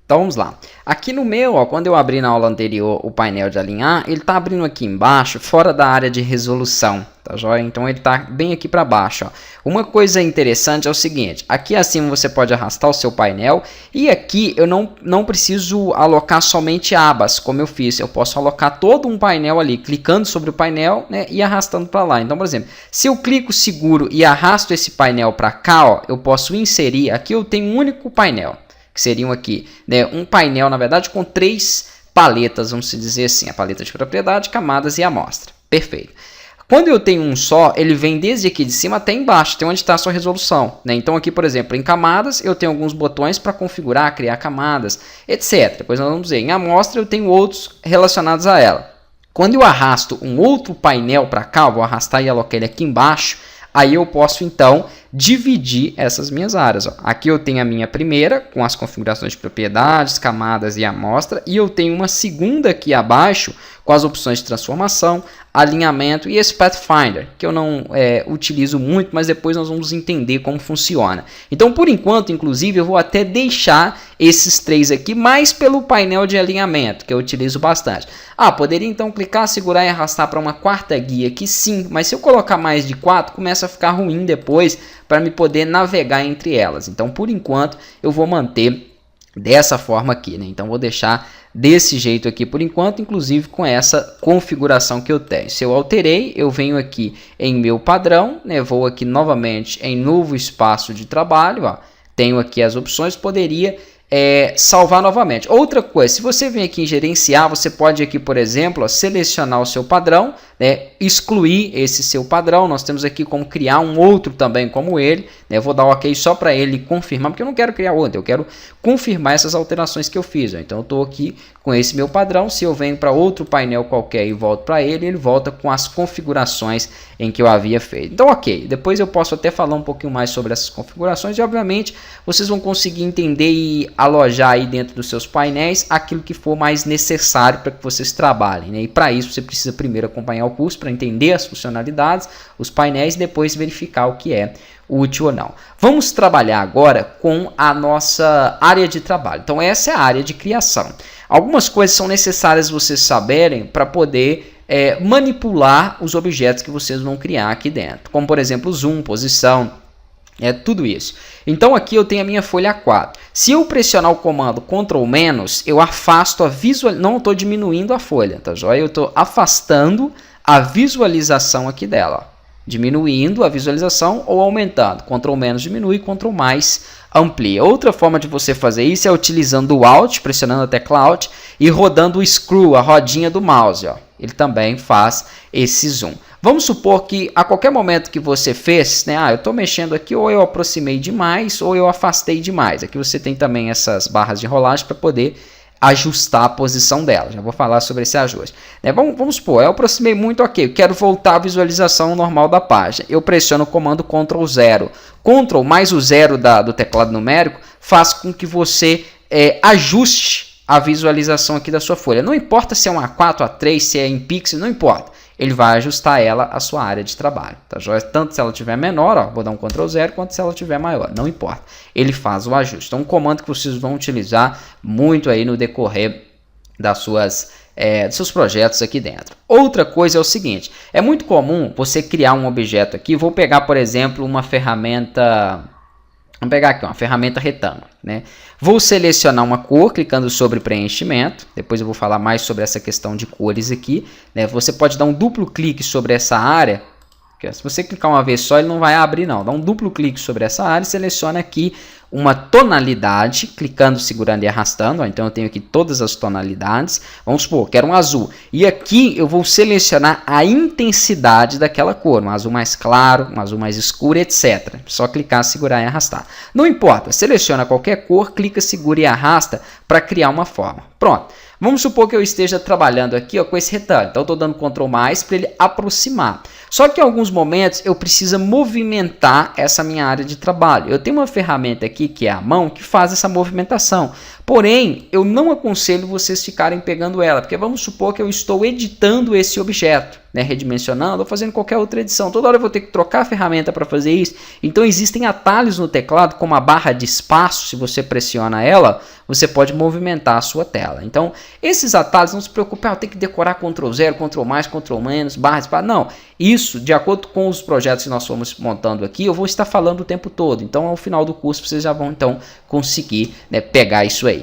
Então vamos lá. Aqui no meu, ó, quando eu abri na aula anterior o painel de alinhar, ele está abrindo aqui embaixo, fora da área de resolução, tá joia? Então ele está bem aqui para baixo, ó. Uma coisa interessante é o seguinte, aqui acima você pode arrastar o seu painel e aqui eu não preciso alocar somente abas, como eu fiz. Eu posso alocar todo um painel ali, clicando sobre o painel, né, e arrastando para lá. Então, por exemplo, se eu clico seguro e arrasto esse painel para cá, ó, eu posso inserir, aqui eu tenho um único painel, que seriam aqui, né, um painel, na verdade, com 3 paletas, vamos dizer assim, a paleta de propriedade, camadas e amostra. Perfeito. Quando eu tenho um só, ele vem desde aqui de cima até embaixo, tem onde está a sua resolução, né? Então aqui, por exemplo, em camadas, eu tenho alguns botões para configurar, criar camadas, etc. Depois nós vamos ver, em amostra eu tenho outros relacionados a ela. Quando eu arrasto um outro painel para cá, eu vou arrastar e alocar ele aqui embaixo, aí eu posso então dividir essas minhas áreas. Ó. Aqui eu tenho a minha primeira, com as configurações de propriedades, camadas e amostra, e eu tenho uma segunda aqui abaixo, com as opções de transformação, alinhamento e esse Pathfinder, que eu não utilizo muito, mas depois nós vamos entender como funciona. Então, por enquanto, inclusive, eu vou até deixar esses 3 aqui, mais pelo painel de alinhamento, que eu utilizo bastante. Poderia então clicar, segurar e arrastar para uma quarta guia aqui, sim, mas se eu colocar mais de 4, começa a ficar ruim depois para me poder navegar entre elas. Então, por enquanto, eu vou manter dessa forma aqui, né? Então, vou deixar desse jeito aqui por enquanto, inclusive com essa configuração que eu tenho. Se eu alterei, eu venho aqui em meu padrão, né? Vou aqui novamente em novo espaço de trabalho, ó. Tenho aqui as opções, poderia salvar novamente. Outra coisa, se você vem aqui em gerenciar, você pode aqui, por exemplo, ó, selecionar o seu padrão, né, excluir esse seu padrão. Nós temos aqui como criar um outro também como ele, né, eu vou dar um ok só para ele confirmar, porque eu não quero criar outro, eu quero confirmar essas alterações que eu fiz, ó. Então eu estou aqui com esse meu padrão. Se eu venho para outro painel qualquer e volto para ele volta com as configurações em que eu havia feito. Então ok, depois eu posso até falar um pouquinho mais sobre essas configurações e obviamente vocês vão conseguir entender e alojar aí dentro dos seus painéis aquilo que for mais necessário para que vocês trabalhem, né? E para isso você precisa primeiro acompanhar o curso para entender as funcionalidades, os painéis e depois verificar o que é útil ou não. Vamos trabalhar agora com a nossa área de trabalho. Então essa é a área de criação. Algumas coisas são necessárias vocês saberem para poder manipular os objetos que vocês vão criar aqui dentro, como por exemplo zoom, posição, tudo isso. Então aqui eu tenho a minha folha A4. Se eu pressionar o comando Ctrl-, eu afasto a visualização, não estou diminuindo a folha, tá joia? Eu estou afastando a visualização aqui dela, ó. Diminuindo a visualização ou aumentando. Ctrl- diminui, Ctrl+ amplia. Outra forma de você fazer isso é utilizando o Alt, pressionando a tecla Alt e rodando o screw, a rodinha do mouse, ó. Ele também faz esse zoom. Vamos supor que a qualquer momento que você fez, né, eu estou mexendo aqui, ou eu aproximei demais, ou eu afastei demais. Aqui você tem também essas barras de rolagem para poder ajustar a posição dela. Já vou falar sobre esse ajuste. Né, vamos supor, eu aproximei muito, ok, eu quero voltar à visualização normal da página. Eu pressiono o comando Ctrl+0. Ctrl mais o 0 do teclado numérico faz com que você ajuste a visualização aqui da sua folha. Não importa se é um A4, A3, se é em pixel, não importa. Ele vai ajustar ela à sua área de trabalho. Tá? Tanto se ela tiver menor, ó, vou dar um Ctrl+0, quanto se ela tiver maior. Não importa. Ele faz o ajuste. Então, um comando que vocês vão utilizar muito aí no decorrer dos seus projetos aqui dentro. Outra coisa é o seguinte. É muito comum você criar um objeto aqui. Vou pegar, por exemplo, uma ferramenta... Vamos pegar aqui uma ferramenta retângulo, né? Vou selecionar uma cor clicando sobre preenchimento. Depois eu vou falar mais sobre essa questão de cores aqui, né? Você pode dar um duplo clique sobre essa área. Se você clicar uma vez só, ele não vai abrir não. Dá um duplo clique sobre essa área e seleciona aqui uma tonalidade, clicando, segurando e arrastando. Então eu tenho aqui todas as tonalidades. Vamos supor, quero um azul. E aqui eu vou selecionar a intensidade daquela cor. Um azul mais claro, um azul mais escuro, etc. Só clicar, segurar e arrastar. Não importa, seleciona qualquer cor, clica, segura e arrasta para criar uma forma. Pronto. Vamos supor que eu esteja trabalhando aqui, ó, com esse retângulo. Então, eu estou dando Ctrl+ para ele aproximar. Só que em alguns momentos eu preciso movimentar essa minha área de trabalho. Eu tenho uma ferramenta aqui, que é a mão, que faz essa movimentação. Porém, eu não aconselho vocês ficarem pegando ela, porque vamos supor que eu estou editando esse objeto, né, redimensionando ou fazendo qualquer outra edição. Toda hora eu vou ter que trocar a ferramenta para fazer isso. Então existem atalhos no teclado, como a barra de espaço. Se você pressiona ela, você pode movimentar a sua tela. Então esses atalhos, não se preocupe, eu tenho que decorar Ctrl 0, Ctrl mais, Ctrl menos, barra de espaço. Não, isso de acordo com os projetos que nós fomos montando aqui, eu vou estar falando o tempo todo. Então ao final do curso vocês já vão então conseguir, né, pegar isso aí.